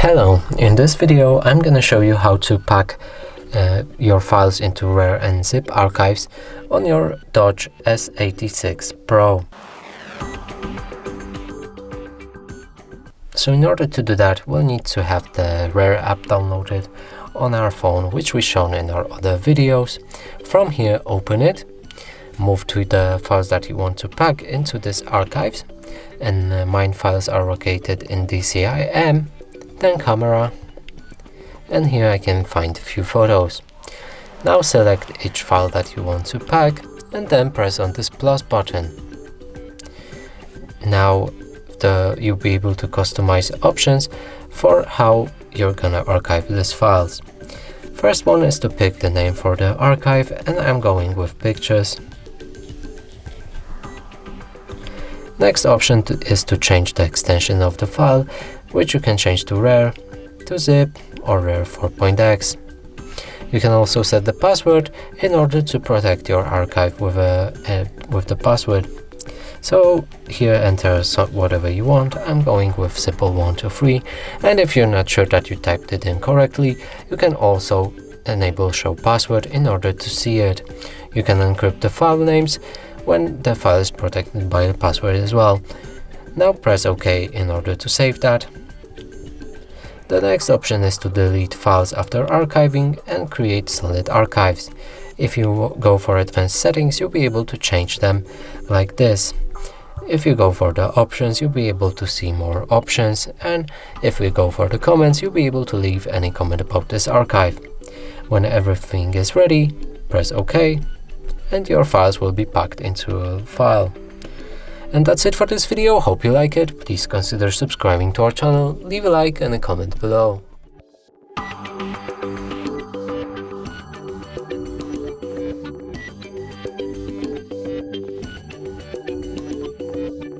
Hello, in this video I'm gonna show you how to pack your files into RAR and zip archives on your Doogee S86 Pro. So in order to do that, we'll need to have the RAR app downloaded on our phone, which we've shown in our other videos. From here, open it, move to the files that you want to pack into this archives, and mine files are located in DCIM, then camera, and here I can find a few photos. Now select each file that you want to pack and then press on this plus button. Now you'll be able to customize options for how you're gonna archive these files. First one is to pick the name for the archive, and I'm going with pictures. Next option is to change the extension of the file, which you can change to RAR, to zip, or RAR 4.x. You can also set the password in order to protect your archive with the password. So here enter whatever you want. I'm going with simple 123, and if you're not sure that you typed it in correctly, you can also enable show password in order to see it. You can encrypt the file names when the file is protected by the password as well. Now press OK in order to save that. The next option is to delete files after archiving and create solid archives. If you go for advanced settings, you'll be able to change them like this. If you go for the options, you'll be able to see more options, and if we go for the comments, you'll be able to leave any comment about this archive. When everything is ready, press OK, and your files will be packed into a file. And that's it for this video. Hope you like it. Please consider subscribing to our channel, leave a like and a comment below.